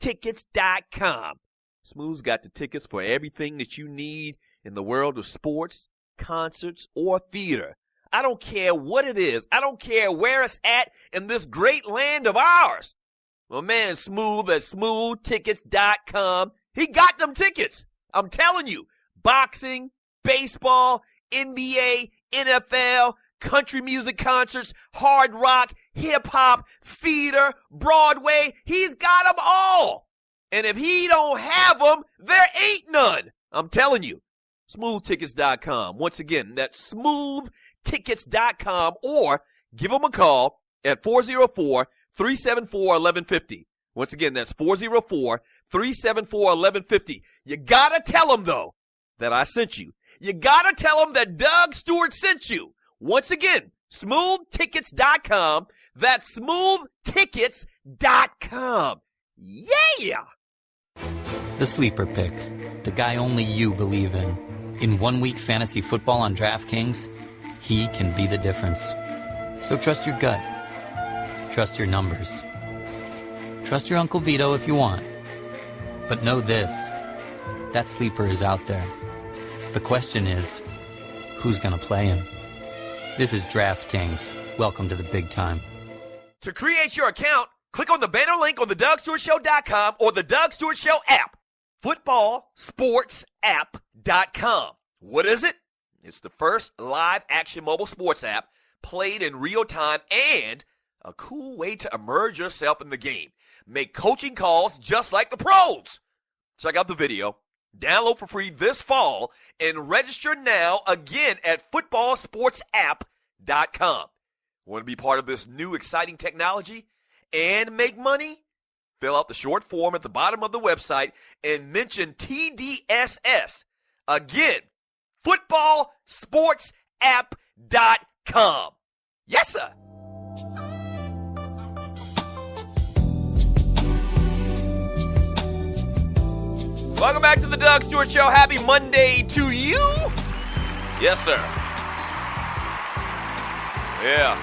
smoothtickets.com. Smooth's got the tickets for everything that you need in the world of sports, concerts, or theater. I don't care what it is. I don't care where it's at in this great land of ours. My man Smooth at smoothtickets.com, he got them tickets. I'm telling you, boxing, baseball, NBA, NFL, country music concerts, hard rock, hip-hop, theater, Broadway, he's got them all. And if he don't have them, there ain't none. I'm telling you. Smoothtickets.com. Once again, that's smoothtickets.com, or give him a call at 404-374-1150. Once again, that's 404-374-1150. You gotta tell him, though, that I sent you. You gotta tell him that Doug Stewart sent you. Once again, smoothtickets.com. That's smoothtickets.com. Yeah! The Sleeper Pick, the guy only you believe in. In 1 week fantasy football on DraftKings, he can be the difference. So trust your gut. Trust your numbers. Trust your Uncle Vito if you want. But know this, that sleeper is out there. The question is, who's going to play him? This is DraftKings. Welcome to the big time. To create your account, click on the banner link on the DougStewartShow.com or the Doug Stewart Show app. FootballSportsApp.com. What is it? It's the first live action mobile sports app played in real time and a cool way to immerse yourself in the game. Make coaching calls just like the pros. Check out the video. Download for free this fall and register now again at FootballSportsApp.com. Want to be part of this new exciting technology and make money? Fill out the short form at the bottom of the website and mention TDSS. Again, FootballSportsApp.com. Yes, sir. Welcome back to the Doug Stewart Show. Happy Monday to you. Yes, sir. Yeah.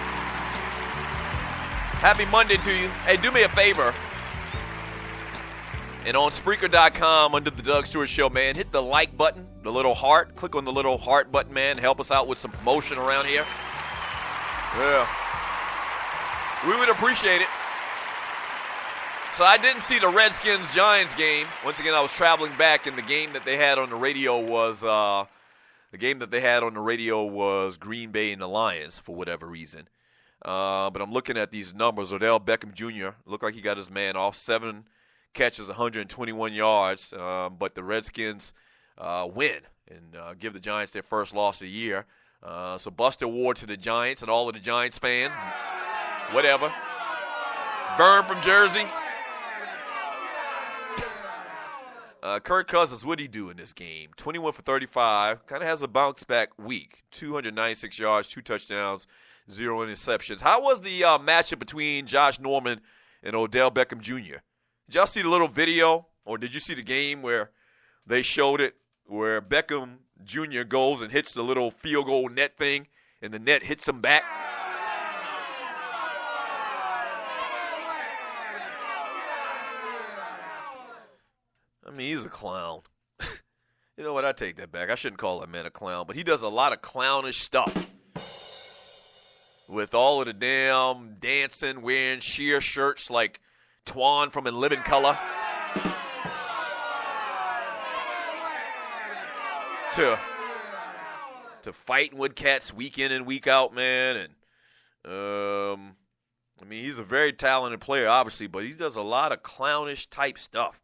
Happy Monday to you. Hey, do me a favor. And on Spreaker.com, under the Doug Stewart Show, man, hit the like button, the little heart. Click on the little heart button, man. Help us out with some promotion around here. Yeah. We would appreciate it. So I didn't see the Redskins-Giants game. Once again, I was traveling back, and the game that they had on the radio was Green Bay and the Lions for whatever reason. But I'm looking at these numbers. Odell Beckham Jr. looked like he got his man off. 7 catches, 121 yards. But the Redskins win and give the Giants their first loss of the year. So Buster award to the Giants and all of the Giants fans. Whatever. Vern from Jersey. Kirk Cousins, what'd he do in this game? 21 for 35. Kind of has a bounce-back week. 296 yards, 2 touchdowns, 0 interceptions. How was the matchup between Josh Norman and Odell Beckham Jr.? Did y'all see the little video, or did you see the game where they showed it, where Beckham Jr. goes and hits the little field goal net thing, and the net hits him back? I mean, he's a clown. You know what? I take that back. I shouldn't call that man a clown, but he does a lot of clownish stuff. With all of the damn dancing, wearing sheer shirts like Twan from In Living Color. To fighting with cats week in and week out, man. And I mean, he's a very talented player, obviously, but he does a lot of clownish type stuff.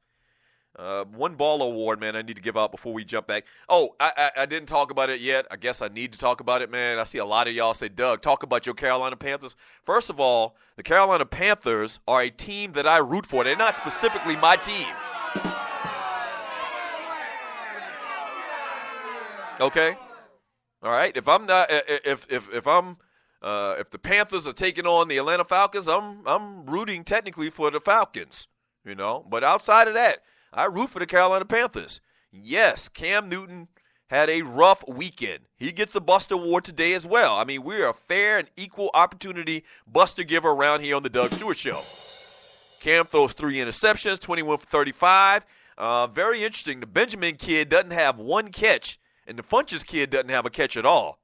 One ball award, man, I need to give out before we jump back. Oh, I didn't talk about it yet. I guess I need to talk about it, man. I see a lot of y'all say, Doug, talk about your Carolina Panthers. First of all, the Carolina Panthers are a team that I root for. They're not specifically my team. Okay? All right? If the Panthers are taking on the Atlanta Falcons, I'm rooting technically for the Falcons, you know. But outside of that, I root for the Carolina Panthers. Yes, Cam Newton had a rough weekend. He gets a Buster Award today as well. I mean, we're a fair and equal opportunity Buster giver around here on the Doug Stewart Show. Cam throws 3 interceptions, 21 for 35. Very interesting. The Benjamin kid doesn't have 1 catch, and the Funches kid doesn't have a catch at all.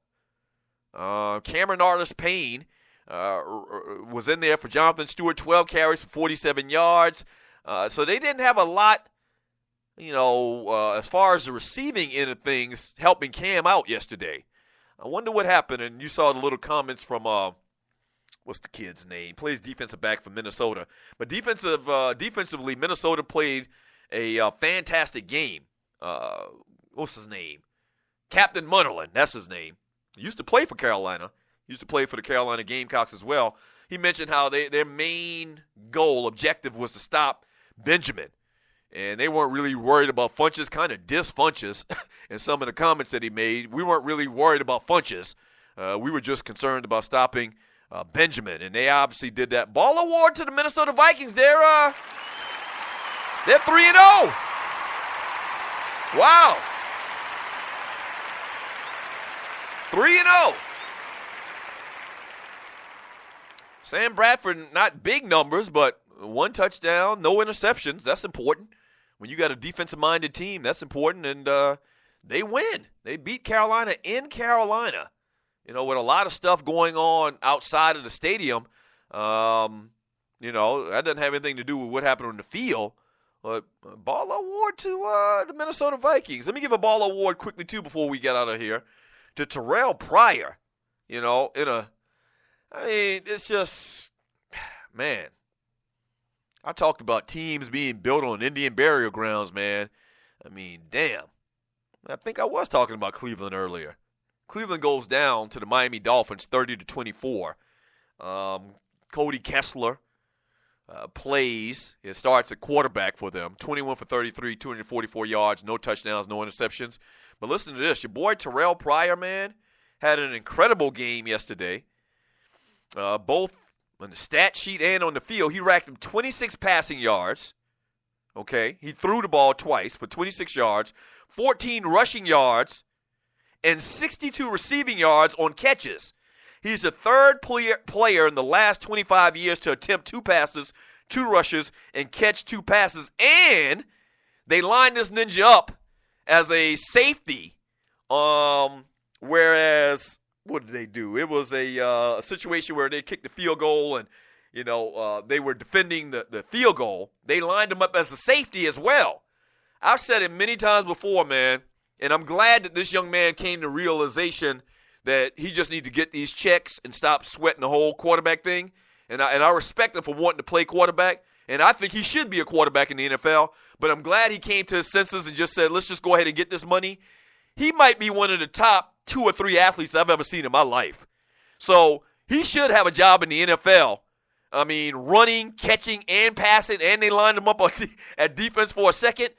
Cameron Artis-Payne was in there for Jonathan Stewart, 12 carries for 47 yards. So they didn't have a lot, as far as the receiving end of things, helping Cam out yesterday. I wonder what happened. And you saw the little comments from, what's the kid's name? Plays defensive back for Minnesota. But defensively, Minnesota played a fantastic game. What's his name? Captain Munnerlyn, that's his name. He used to play for Carolina. He used to play for the Carolina Gamecocks as well. He mentioned how their main objective was to stop Benjamin. And they weren't really worried about Funches, kind of diss Funches in some of the comments that he made. We weren't really worried about Funches. We were just concerned about stopping Benjamin. And they obviously did that. Ball award to the Minnesota Vikings. They're 3-0. Wow. 3-0. Sam Bradford, not big numbers, but 1 touchdown, no interceptions. That's important. When you got a defensive-minded team, that's important. And they win. They beat Carolina in Carolina, with a lot of stuff going on outside of the stadium. That doesn't have anything to do with what happened on the field. But ball award to the Minnesota Vikings. Let me give a ball award quickly, too, before we get out of here, to Terrell Pryor. It's just, man. I talked about teams being built on Indian burial grounds, man. Damn. I think I was talking about Cleveland earlier. Cleveland goes down to the Miami Dolphins 30-24. Cody Kessler plays. It starts at quarterback for them. 21 for 33, 244 yards, no touchdowns, no interceptions. But listen to this. Your boy Terrell Pryor, man, had an incredible game yesterday. Both on the stat sheet and on the field, he racked up 26 passing yards. Okay, he threw the ball twice for 26 yards, 14 rushing yards, and 62 receiving yards on catches. He's the third player in the last 25 years to attempt 2 passes, 2 rushes, and catch 2 passes. And they lined this ninja up as a safety, whereas what did they do? It was a situation where they kicked the field goal and, they were defending the field goal. They lined him up as a safety as well. I've said it many times before, man, and I'm glad that this young man came to realization that he just needs to get these checks and stop sweating the whole quarterback thing. And I respect him for wanting to play quarterback, and I think he should be a quarterback in the NFL. But I'm glad he came to his senses and just said, let's just go ahead and get this money. He might be one of the top 2 or 3 athletes I've ever seen in my life. So he should have a job in the NFL. Running, catching, and passing, and they lined him up at defense for a second.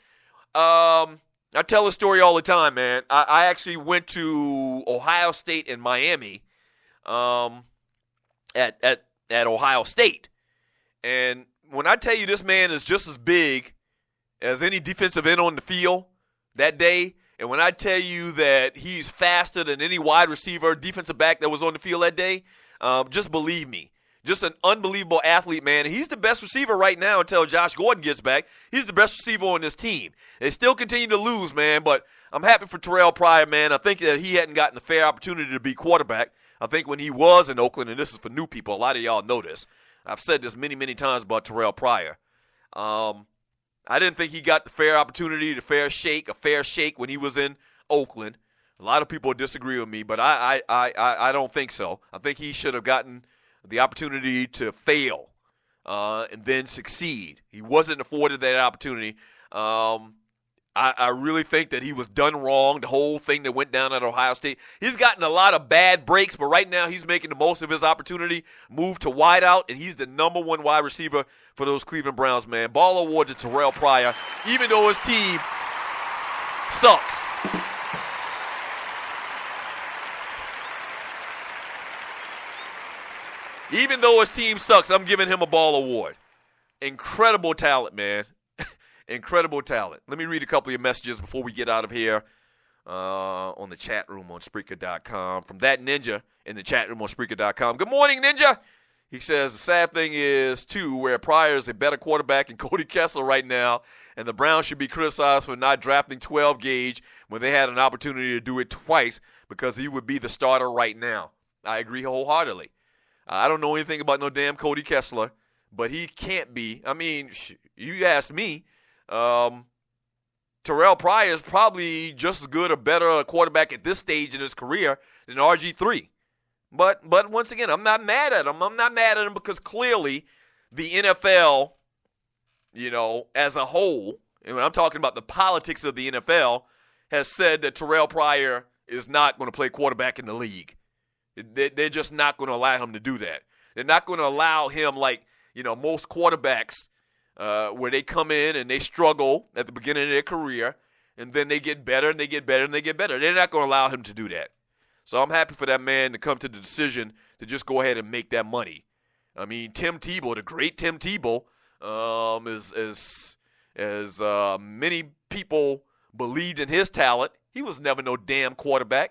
I tell this story all the time, man. I actually went to Ohio State and Miami at Ohio State. And when I tell you this man is just as big as any defensive end on the field that day, and when I tell you that he's faster than any wide receiver, defensive back that was on the field that day, just believe me. Just an unbelievable athlete, man. And he's the best receiver right now until Josh Gordon gets back. He's the best receiver on this team. They still continue to lose, man, but I'm happy for Terrell Pryor, man. I think that he hadn't gotten the fair opportunity to be quarterback. I think when he was in Oakland, and this is for new people, a lot of y'all know this. I've said this many, many times about Terrell Pryor. I didn't think he got the fair opportunity, a fair shake when he was in Oakland. A lot of people disagree with me, but I don't think so. I think he should have gotten the opportunity to fail and then succeed. He wasn't afforded that opportunity. I really think that he was done wrong, the whole thing that went down at Ohio State. He's gotten a lot of bad breaks, but right now he's making the most of his opportunity, move to wide out, and he's the number 1 wide receiver for those Cleveland Browns, man. Ball award to Terrell Pryor, even though his team sucks. Even though his team sucks, I'm giving him a ball award. Incredible talent, man. Incredible talent. Let me read a couple of your messages before we get out of here on the chat room on Spreaker.com. From that Ninja in the chat room on Spreaker.com. Good morning, Ninja. He says the sad thing is, too, where Pryor is a better quarterback than Cody Kessler right now, and the Browns should be criticized for not drafting 12 Gage when they had an opportunity to do it twice because he would be the starter right now. I agree wholeheartedly. I don't know anything about no damn Cody Kessler, but he can't be. I mean, you ask me, Terrell Pryor is probably just as good or better quarterback at this stage in his career than RG3. But once again, I'm not mad at him. I'm not mad at him because clearly the NFL, as a whole, and when I'm talking about the politics of the NFL, has said that Terrell Pryor is not going to play quarterback in the league. They're just not going to allow him to do that. They're not going to allow him like, most quarterbacks where they come in and they struggle at the beginning of their career, and then they get better and they get better and they get better. They're not going to allow him to do that. So I'm happy for that man to come to the decision to just go ahead and make that money. I mean, Tim Tebow, the great Tim Tebow, as many people believed in his talent, he was never no damn quarterback.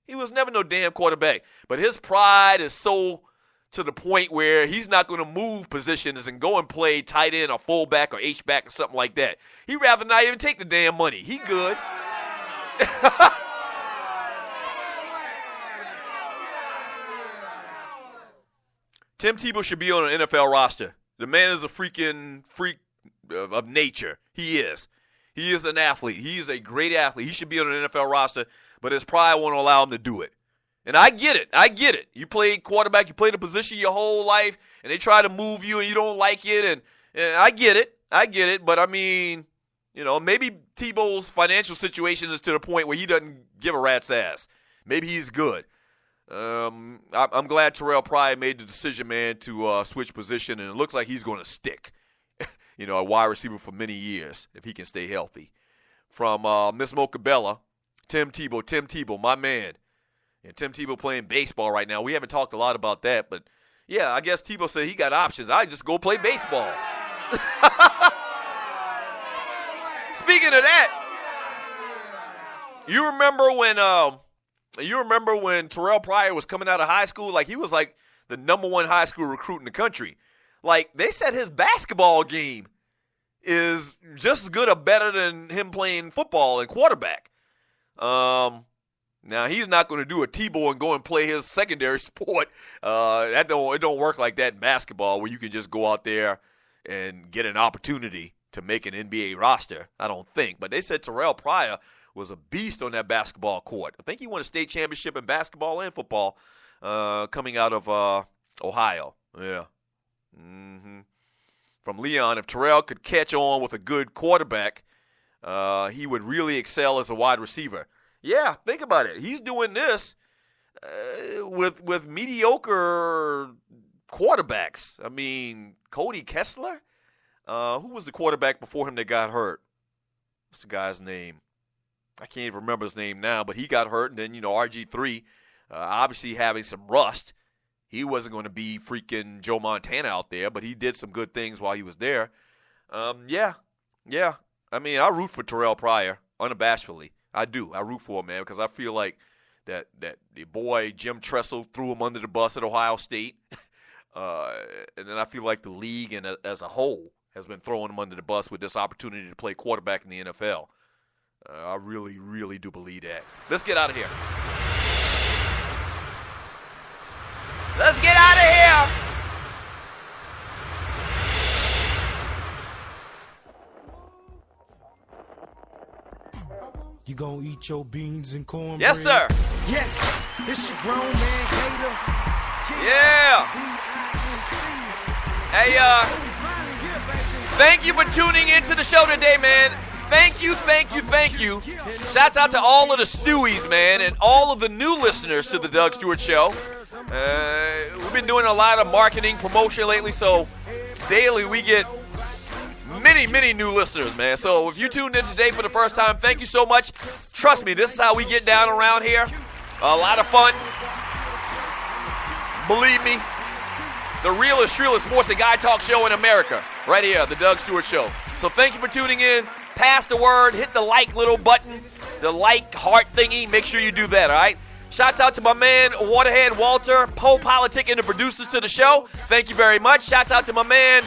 But his pride is so to the point where he's not going to move positions and go and play tight end or fullback or H-back or something like that. He'd rather not even take the damn money. He good. Tim Tebow should be on an NFL roster. The man is a freaking freak of nature. He is. He is an athlete. He is a great athlete. He should be on an NFL roster, but his pride won't allow him to do it. And I get it. You play quarterback, you play the position your whole life, and they try to move you and you don't like it, and I get it. But, I mean, maybe Tebow's financial situation is to the point where he doesn't give a rat's ass. Maybe he's good. I'm glad Terrell Pryor made the decision, man, to switch position, and it looks like he's going to stick, a wide receiver for many years if he can stay healthy. From Miss Mocabella, Tim Tebow, my man. And Tim Tebow playing baseball right now. We haven't talked a lot about that, but, yeah, I guess Tebow said he got options. I just go play baseball. Speaking of that, you remember when Terrell Pryor was coming out of high school? Like, he was like the number one high school recruit in the country. Like, they said his basketball game is just as good or better than him playing football and quarterback. Now, he's not going to do a Tebow and go and play his secondary sport. It don't work like that in basketball where you can just go out there and get an opportunity to make an NBA roster. I don't think. But they said Terrell Pryor was a beast on that basketball court. I think he won a state championship in basketball and football coming out of Ohio. Yeah. From Leon, if Terrell could catch on with a good quarterback, he would really excel as a wide receiver. Yeah, think about it. He's doing this with mediocre quarterbacks. I mean, Cody Kessler? Who was the quarterback before him that got hurt? What's the guy's name? I can't even remember his name now, but he got hurt. And then, RG3, obviously having some rust. He wasn't going to be freaking Joe Montana out there, but he did some good things while he was there. Yeah. I mean, I root for Terrell Pryor, unabashedly. I do. I root for him, man, because I feel like that the boy Jim Tressel threw him under the bus at Ohio State. And then I feel like the league and as a whole has been throwing him under the bus with this opportunity to play quarterback in the NFL. I really, really do believe that. Let's get out of here. Let's get out of here. You gonna eat your beans and cornbread? Yes, sir. Yes, it's your grown man Gator. Yeah. Hey, thank you for tuning into the show today, man. Thank you. Shouts out to all of the Stewies, man, and all of the new listeners to the Doug Stewart Show. We've been doing a lot of marketing promotion lately, so daily we get many new listeners, man. So if you tuned in today for the first time, thank you so much. Trust me, this is how we get down around here. A lot of fun. Believe me, the realest sports and guy talk show in America. Right here, the Doug Stewart Show. So thank you for tuning in. Pass the word. Hit the like little button, the like heart thingy. Make sure you do that, all right? Shouts out to my man, Waterhead Walter, Poe Politic, and the producers to the show. Thank you very much. Shouts out to my man,